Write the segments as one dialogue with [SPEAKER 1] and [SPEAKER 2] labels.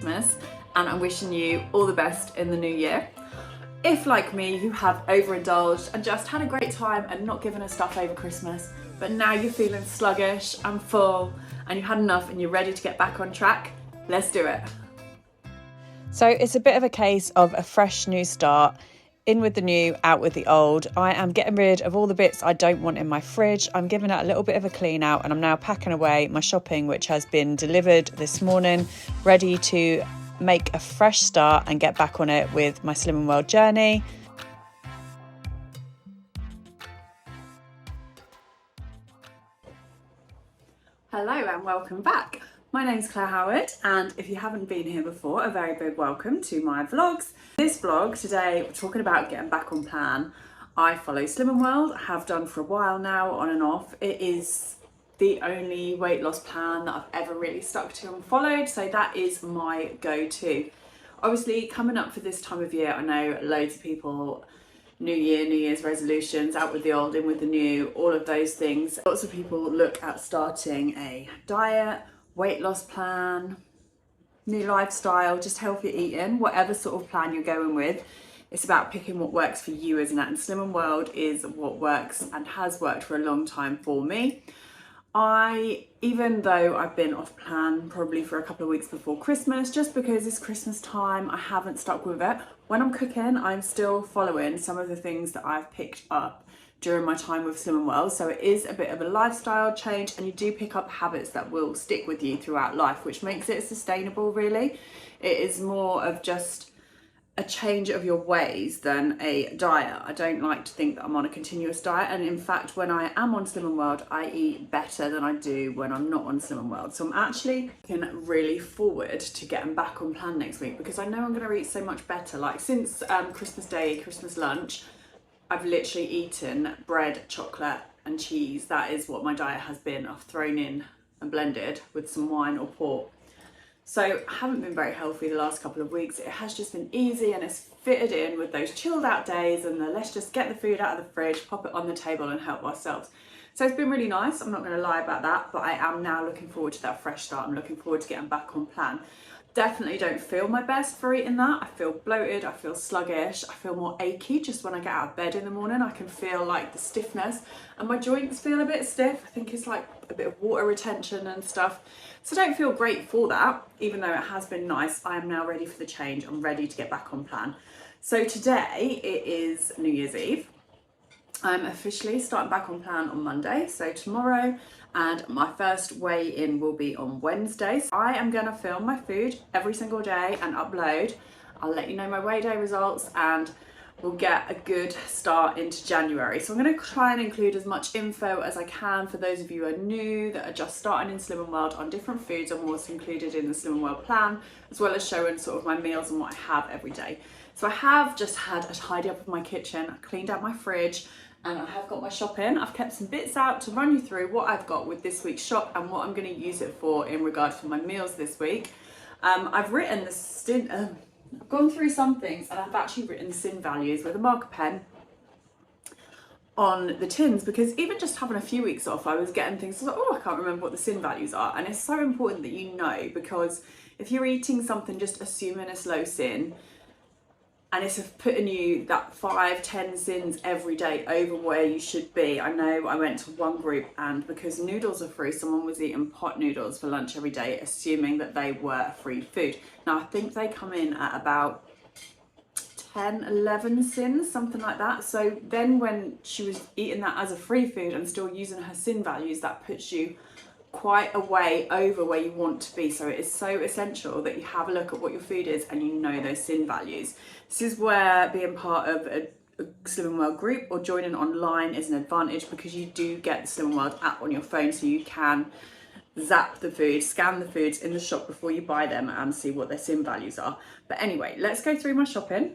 [SPEAKER 1] Christmas, and I'm wishing you all the best in the new year. If, like me, you have overindulged and just had a great time and not given us stuff over Christmas, but now you're feeling sluggish and full and you've had enough and you're ready to get back on track, let's do it. So it's a bit of a case of a fresh new start. In with the new, out with the old. I am getting rid of all the bits I don't want in my fridge. I'm giving it a little bit of a clean out, and I'm now packing away my shopping, which has been delivered this morning, ready to make a fresh start and get back on it with my Slim and Well journey. Hello and welcome back. My name's Claire Howard, and if you haven't been here before, a very big welcome to my vlogs. This vlog today, we're talking about getting back on plan. I follow Slim and Well, have done for a while now, on and off. It is the only weight loss plan that I've ever really stuck to and followed, so that is my go-to. Obviously, coming up for this time of year, I know loads of people, New Year, New Year's resolutions, out with the old, in with the new, all of those things. Lots of people look at starting a diet, weight loss plan, new lifestyle, just healthy eating, whatever sort of plan you're going with. It's about picking what works for you, isn't it? And Slim and Well is what works and has worked for a long time for me. Even though I've been off plan probably for a couple of weeks before Christmas, just because it's Christmas time, I haven't stuck with it. When I'm cooking, I'm still following some of the things that I've picked up during my time with Slim and Well. So it is a bit of a lifestyle change, and you do pick up habits that will stick with you throughout life, which makes it sustainable, really. It is more of just a change of your ways than a diet. I don't like to think that I'm on a continuous diet, and in fact when I am on Slim and Well, I eat better than I do when I'm not on Slim and Well. So I'm actually looking really forward to getting back on plan next week, because I know I'm going to eat so much better. Like since Christmas Day, Christmas lunch, I've literally eaten bread, chocolate and cheese. That is what my diet has been. I've thrown in and blended with some wine or port. So I haven't been very healthy the last couple of weeks. It has just been easy, and it's fitted in with those chilled out days and the let's just get the food out of the fridge, pop it on the table and help ourselves. So it's been really nice, I'm not going to lie about that, but I am now looking forward to that fresh start. I'm looking forward to getting back on plan. Definitely don't feel my best for eating that. I feel bloated, I feel sluggish, I feel more achy just when I get out of bed in the morning. I can feel like the stiffness, and my joints feel a bit stiff. I think it's like a bit of water retention and stuff. So I don't feel great for that, even though it has been nice. I am now ready for the change. I'm ready to get back on plan. So today it is New Year's Eve. I'm officially starting back on plan on Monday, so tomorrow, and my first weigh-in will be on Wednesday. So I am going to film my food every single day and upload. I'll let you know my weigh day results, and we'll get a good start into January. So I'm going to try and include as much info as I can for those of you who are new, that are just starting in Slim and Well, on different foods and what's included in the Slim and Well plan, as well as showing sort of my meals and what I have every day. So I have just had a tidy up of my kitchen, I cleaned out my fridge, and I have got my shopping. I've kept some bits out to run you through what I've got with this week's shop and what I'm going to use it for in regards to my meals this week. I've written the I've gone through some things, and I've actually written syn values with a marker pen on the tins, because even just having a few weeks off, I was getting things like, oh, I can't remember what the syn values are. And it's so important that you know, because if you're eating something just assuming it's low syn, and it's putting you that 5-10 syns every day over where you should be. I know I went to one group, and because noodles are free, someone was eating pot noodles for lunch every day, assuming that they were a free food. Now I think they come in at about 10, 11 syns, something like that. So then when she was eating that as a free food and still using her syn values, that puts you quite a way over where you want to be. So it is so essential that you have a look at what your food is and you know those syn values. This is where being part of a Slim and Well group or joining online is an advantage, because you do get the Slim and Well app on your phone, so you can zap the food, scan the foods in the shop before you buy them and see what their syn values are. But anyway, let's go through my shopping.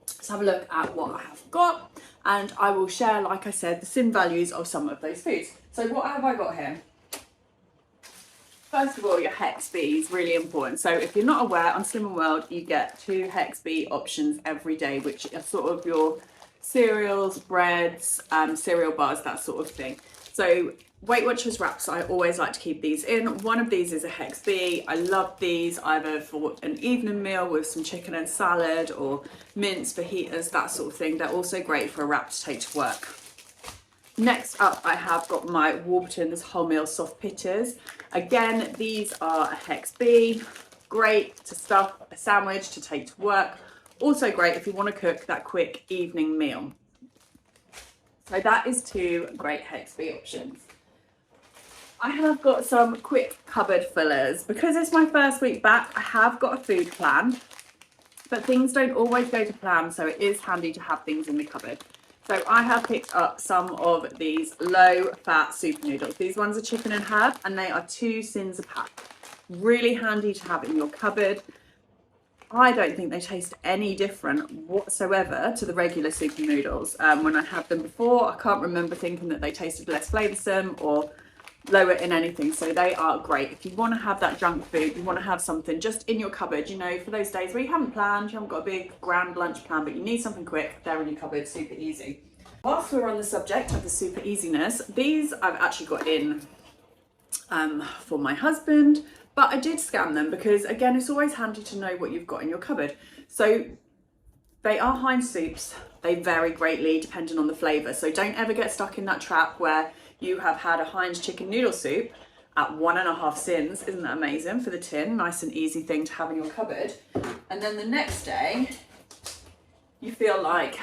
[SPEAKER 1] Let's have a look at what I have got, and I will share, like I said, the syn values of some of those foods. So what have I got here? First of all, your Hex B is really important. So if you're not aware, on Slim and Well, you get 2 Hex B options every day, which are sort of your cereals, breads, cereal bars, that sort of thing. So Weight Watchers wraps, I always like to keep these in. One of these is a Hex B. I love these either for an evening meal with some chicken and salad or mince, fajitas, that sort of thing. They're also great for a wrap to take to work. Next up, I have got my Warburton's wholemeal soft pittas. Again, these are a Hex B. Great to stuff a sandwich to take to work. Also great if you want to cook that quick evening meal. So that is two great Hex B options. I have got some quick cupboard fillers. Because it's my first week back, I have got a food plan, but things don't always go to plan, so it is handy to have things in the cupboard. So I have picked up some of these low-fat super noodles. These ones are chicken and herb, and they are 2 syns a pack. Really handy to have in your cupboard. I don't think they taste any different whatsoever to the regular super noodles. When I had them before, I can't remember thinking that they tasted less flavoursome or lower in anything. So they are great. If you want to have that junk food, you want to have something just in your cupboard, you know, for those days where you haven't planned, you haven't got a big grand lunch plan, but you need something quick, they're in your cupboard, super easy. Whilst we're on the subject of the super easiness, these I've actually got in for my husband, but I did scan them because, again, it's always handy to know what you've got in your cupboard. So they are Heinz soups. They vary greatly depending on the flavour. So don't ever get stuck in that trap where you have had a Heinz chicken noodle soup at 1.5 syns. Isn't that amazing for the tin? Nice and easy thing to have in your cupboard. And then the next day, you feel like,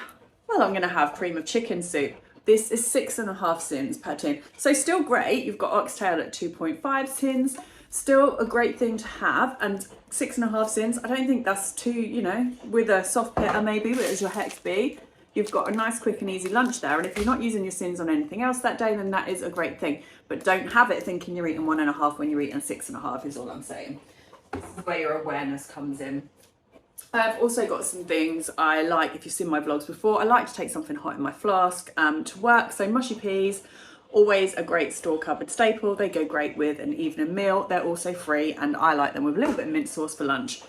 [SPEAKER 1] well, I'm going to have cream of chicken soup. This is 6.5 syns per tin. So still great. You've got oxtail at 2.5 syns. Still a great thing to have. And 6.5 syns, I don't think that's too, you know, with a soft pitta maybe, but as your Hex B, you've got a nice quick and easy lunch there. And if you're not using your syns on anything else that day, then that is a great thing. But don't have it thinking you're eating 1.5 when you're eating 6.5 is all I'm saying. This is where your awareness comes in. I've also got some things I like, if you've seen my vlogs before, I like to take something hot in my flask to work. So mushy peas, always a great store cupboard staple. They go great with an evening meal. They're also free and I like them with a little bit of mint sauce for lunch.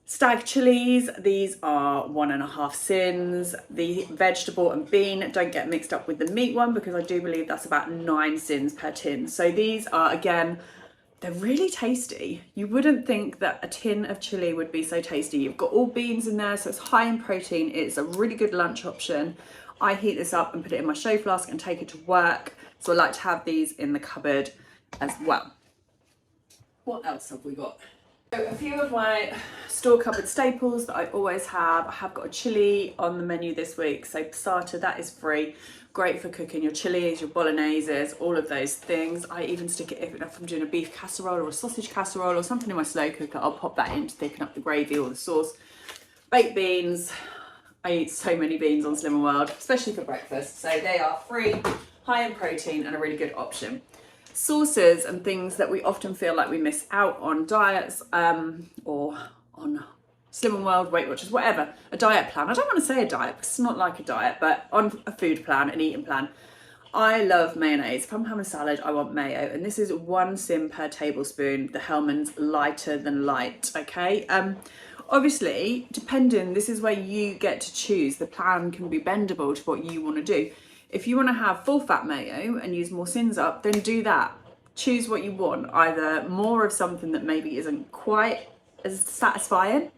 [SPEAKER 1] Stag chilies, these are 1.5 syns. The vegetable and bean don't get mixed up with the meat one because I do believe that's about 9 syns per tin. So these are, again, they're really tasty. You wouldn't think that a tin of chili would be so tasty. You've got all beans in there, so it's high in protein. It's a really good lunch option. I heat this up and put it in my show flask and take it to work. So I like to have these in the cupboard as well. What else have we got? So a few of my store cupboard staples that I always have. I have got a chili on the menu this week. So passata, that is free. Great for cooking your chilies, your bologneses, all of those things. I even stick it, if I'm doing a beef casserole or a sausage casserole or something in my slow cooker, I'll pop that in to thicken up the gravy or the sauce. Baked beans. I eat so many beans on Slim World, especially for breakfast. So they are free, high in protein and a really good option. Sauces and things that we often feel like we miss out on diets or on Slim World, Weight Watchers, whatever, a diet plan. I don't want to say a diet because it's not like a diet, but on a food plan, an eating plan. I love mayonnaise. If I'm having a salad, I want mayo. And this is 1 syn per tablespoon. The Hellmann's lighter than light, okay? Obviously, depending, this is where you get to choose. The plan can be bendable to what you want to do. If you want to have full fat mayo and use more syns up, then do that. Choose what you want, either more of something that maybe isn't quite as satisfying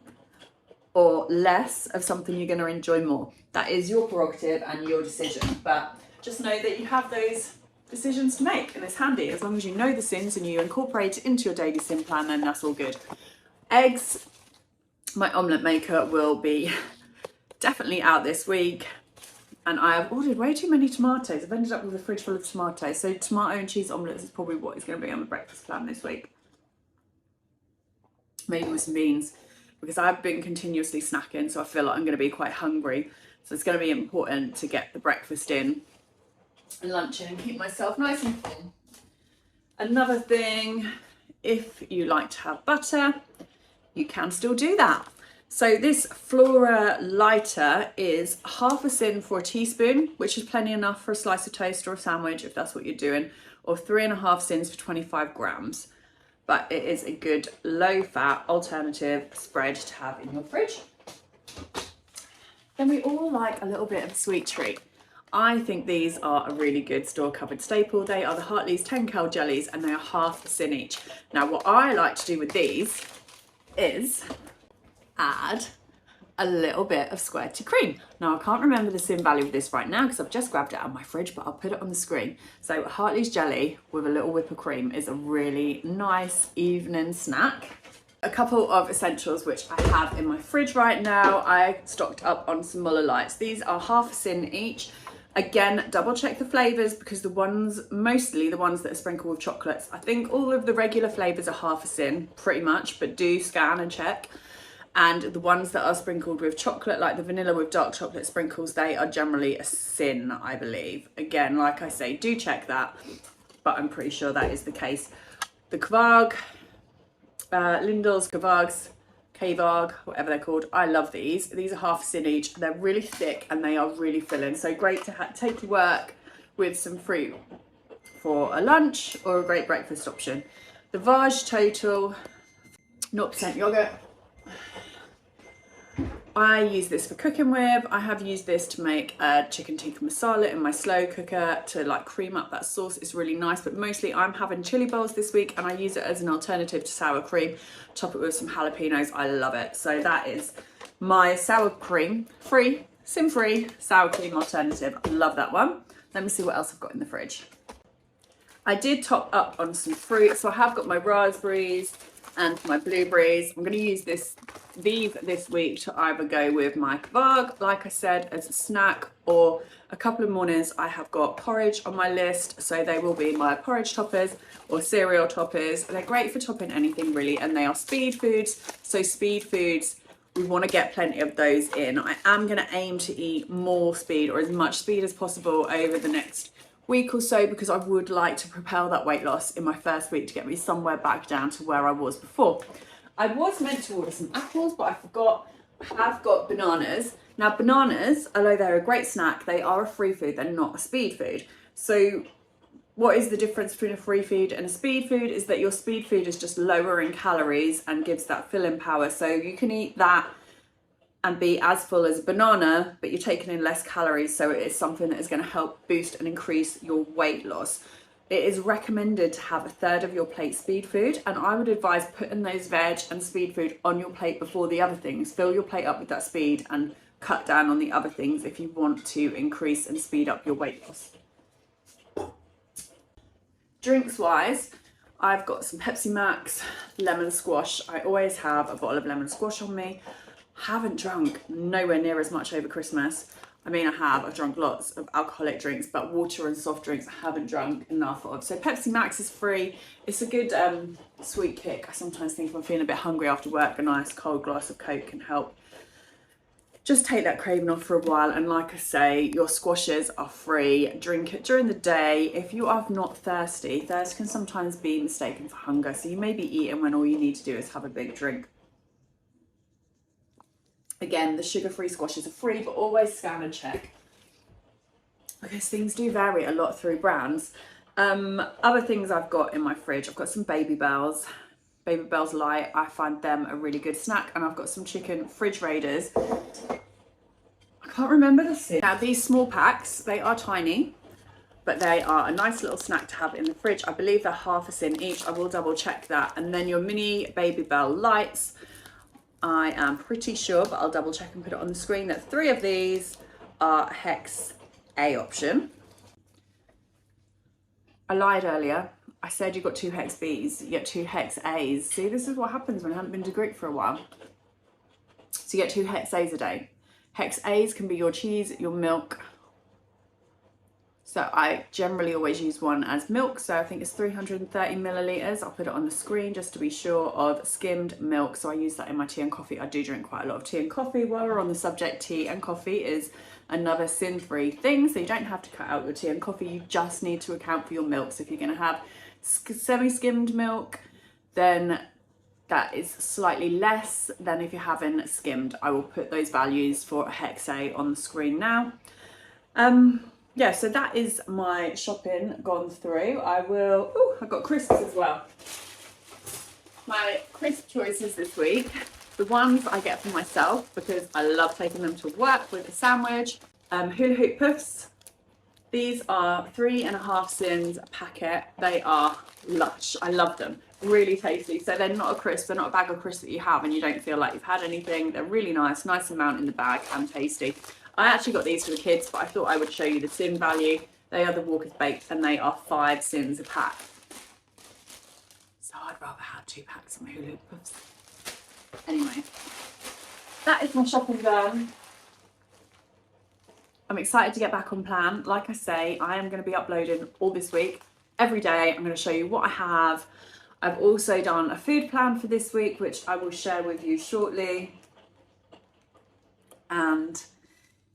[SPEAKER 1] or less of something you're going to enjoy more. That is your prerogative and your decision, but just know that you have those decisions to make and it's handy. As long as you know the syns and you incorporate it into your daily syn plan, then that's all good. Eggs, my omelette maker will be definitely out this week. And I have ordered way too many tomatoes. I've ended up with a fridge full of tomatoes. So tomato and cheese omelettes is probably what is going to be on the breakfast plan this week. Maybe with some beans, because I've been continuously snacking, so I feel like I'm going to be quite hungry. So it's going to be important to get the breakfast in and lunch in and keep myself nice and full. Another thing, if you like to have butter, you can still do that. So this Flora lighter is 1/2 syn for a teaspoon, which is plenty enough for a slice of toast or a sandwich if that's what you're doing, or 3.5 syns for 25 grams. But it is a good low fat alternative spread to have in your fridge. Then we all like a little bit of a sweet treat. I think these are a really good store-cupboard staple. They are the Hartley's 10 cal jellies and they are half a sin each. Now what I like to do with these is add a little bit of squirty cream. Now I can't remember the sin value of this right now because I've just grabbed it out of my fridge, but I'll put it on the screen. So Hartley's jelly with a little whip of cream is a really nice evening snack. A couple of essentials which I have in my fridge right now. I stocked up on some Muller Lights. These are half a sin each. Again, double check the flavours because mostly the ones that are sprinkled with chocolates. I think all of the regular flavours are half a sin, pretty much, but do scan and check. And the ones that are sprinkled with chocolate, like the vanilla with dark chocolate sprinkles, they are generally a sin, I believe. Again, like I say, do check that, but I'm pretty sure that is the case. The Kvarg, Lindel's, Kvarg, whatever they're called. I love these. These are half a sin each. They're really thick and they are really filling. So great to take to work with some fruit for a lunch or a great breakfast option. The Vaj Total 0% yogurt. I use this for cooking with. I have used this to make a chicken tikka masala in my slow cooker to like cream up that sauce. It's really nice, but mostly I'm having chili bowls this week and I use it as an alternative to sour cream. Top it with some jalapenos. I love it. So that is my sour cream free, sin-free sour cream alternative. I love that one. Let me see what else I've got in the fridge. I did top up on some fruit. So I have got my raspberries and my blueberries. I'm going to use these this week to either go with my kvarg, like I said, as a snack, or a couple of mornings I have got porridge on my list, so they will be my porridge toppers or cereal toppers. They're great for topping anything really, and they are speed foods. So speed foods, we want to get plenty of those in. I am going to aim to eat more speed or as much speed as possible over the next week or so, because I would like to propel that weight loss in my first week to get me somewhere back down to where I was before. I was meant to order some apples, but I forgot. I have got bananas. Now bananas, although they're a great snack, they are a free food, they're not a speed food. So what is the difference between a free food and a speed food is that your speed food is just lower in calories and gives that filling power. So you can eat that and be as full as a banana, but you're taking in less calories, so it is something that is going to help boost and increase your weight loss. It is recommended to have a third of your plate speed food, and I would advise putting those veg and speed food on your plate before the other things. Fill your plate up with that speed and cut down on the other things if you want to increase and speed up your weight loss. Drinks wise, I've got some Pepsi Max, lemon squash. I always have a bottle of lemon squash on me. Haven't drunk nowhere near as much over Christmas. I mean, I've drunk lots of alcoholic drinks, but water and soft drinks I haven't drunk enough of. So Pepsi Max is free. It's a good sweet kick. I sometimes think if I'm feeling a bit hungry after work, a nice cold glass of Coke can help just take that craving off for a while. And like I say, your squashes are free. Drink it during the day. If you are not thirsty, thirst can sometimes be mistaken for hunger. So you may be eating when all you need to do is have a big drink. Again, the sugar-free squashes are free, but always scan and check, because things do vary a lot through brands. Other things I've got in my fridge, I've got some Baby Bells Light. I find them a really good snack, and I've got some chicken fridge raiders. I can't remember the sin. Now these small packs, they are tiny, but they are a nice little snack to have in the fridge. I believe they're half a sin each. I will double check that. And then your mini Baby Bell lights, I am pretty sure, but I'll double check and put it on the screen, that 3 of these are Hex A option. I lied earlier. I said you got 2 Hex Bs, you get 2 Hex As. See, this is what happens when I haven't been to Greek for a while. So you get 2 Hex As a day. Hex As can be your cheese, your milk. So I generally always use one as milk. So I think it's 330 millilitres. I'll put it on the screen just to be sure, of skimmed milk. So I use that in my tea and coffee. I do drink quite a lot of tea and coffee. While we're on the subject, tea and coffee is another sin-free thing. So you don't have to cut out your tea and coffee. You just need to account for your milk. So if you're going to have semi-skimmed milk, then that is slightly less than if you're having skimmed. I will put those values for a Hex A on the screen now. Yeah, so that is my shopping gone through. I've got crisps as well. My crisp choices this week, the ones I get for myself because I love taking them to work with a sandwich. Hula hoop puffs, These are 3.5 syns a packet. They are lush. I love them. Really tasty. So they're not a crisp, they're not a bag of crisps that you have and you don't feel like you've had anything. They're really nice amount in the bag and tasty. I actually got these for the kids, but I thought I would show you the syn value. They are the Walker's Baked and they are 5 syns a pack. So I'd rather have 2 packs of my Hulu Puffs. Anyway, that is my shopping done. I'm excited to get back on plan. Like I say, I am going to be uploading all this week. Every day I'm going to show you what I have. I've also done a food plan for this week, which I will share with you shortly. And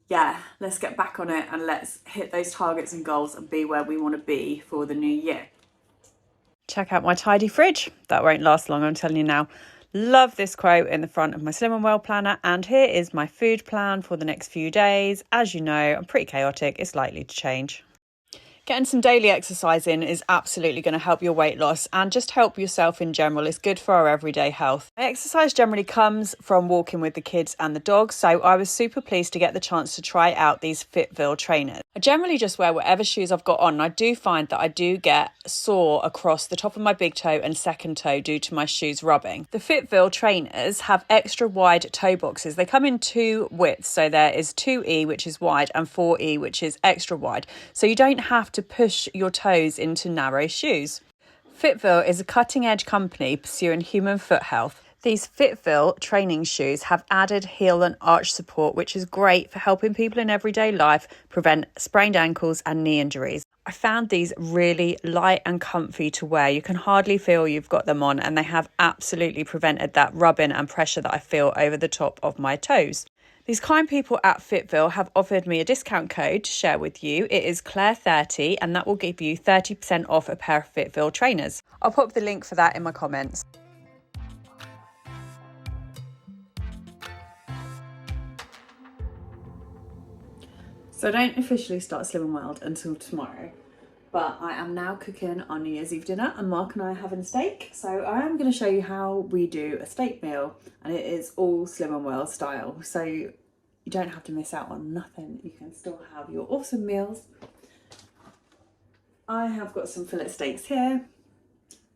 [SPEAKER 1] yeah, let's get back on it and let's hit those targets and goals and be where we want to be for the new year. Check out my tidy fridge. That won't last long, I'm telling you now. Love this quote in the front of my Slim and Well planner. And here is my food plan for the next few days. As you know, I'm pretty chaotic. It's likely to change. Getting some daily exercise in is absolutely going to help your weight loss and just help yourself in general. It's good for our everyday health. My exercise generally comes from walking with the kids and the dogs, so I was super pleased to get the chance to try out these Fitville trainers. I generally just wear whatever shoes I've got on, and I do find that I do get sore across the top of my big toe and second toe due to my shoes rubbing. The Fitville trainers have extra wide toe boxes. They come in 2 widths, so there is 2E, which is wide, and 4E, which is extra wide. So you don't have to push your toes into narrow shoes. Fitville is a cutting-edge company pursuing human foot health. These Fitville training shoes have added heel and arch support, which is great for helping people in everyday life prevent sprained ankles and knee injuries. I found these really light and comfy to wear. You can hardly feel you've got them on, and they have absolutely prevented that rubbing and pressure that I feel over the top of my toes. These kind people at Fitville have offered me a discount code to share with you. It is Claire30, and that will give you 30% off a pair of Fitville trainers. I'll pop the link for that in my comments. So I don't officially start Slim and Well until tomorrow, but I am now cooking our New Year's Eve dinner and Mark and I are having steak. So I am going to show you how we do a steak meal, and it is all Slim and Well style. So you don't have to miss out on nothing. You can still have your awesome meals. I have got some fillet steaks here,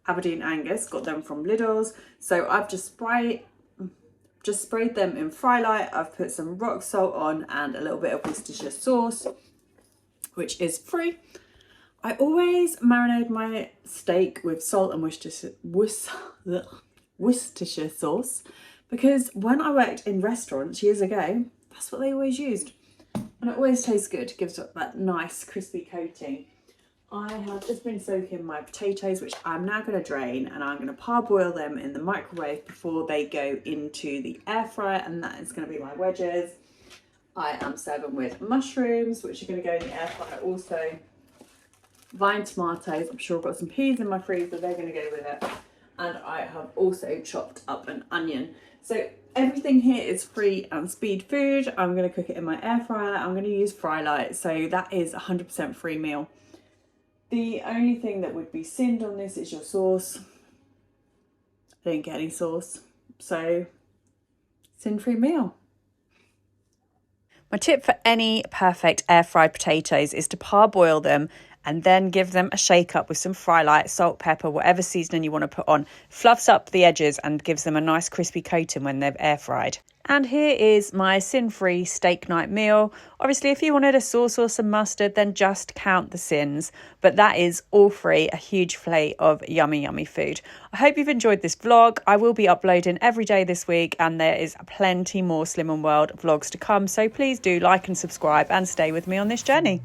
[SPEAKER 1] Aberdeen Angus, got them from Lidl's. So I've just sprayed them in fry light. I've put some rock salt on and a little bit of Worcestershire sauce, which is free. I always marinate my steak with salt and Worcestershire sauce, because when I worked in restaurants years ago, that's what they always used. And it always tastes good, gives it that nice crispy coating. I have just been soaking my potatoes, which I'm now going to drain, and I'm going to parboil them in the microwave before they go into the air fryer, and that is going to be my wedges. I am serving with mushrooms, which are going to go in the air fryer also. Vine tomatoes, I'm sure I've got some peas in my freezer, they're going to go with it. And I have also chopped up an onion. So everything here is free and speed food. I'm going to cook it in my air fryer. I'm going to use fry light, so that is 100% free meal. The only thing that would be synned on this is your sauce. I didn't get any sauce, so syn-free meal. My tip for any perfect air fried potatoes is to parboil them and then give them a shake up with some fry light, salt, pepper, whatever seasoning you want to put on. Fluffs up the edges and gives them a nice crispy coating when they're air fried. And here is my sin-free steak night meal. Obviously, if you wanted a sauce or some mustard, then just count the syns. But that is all free, a huge plate of yummy, yummy food. I hope you've enjoyed this vlog. I will be uploading every day this week, and there is plenty more Slim and Well vlogs to come. So please do like and subscribe and stay with me on this journey.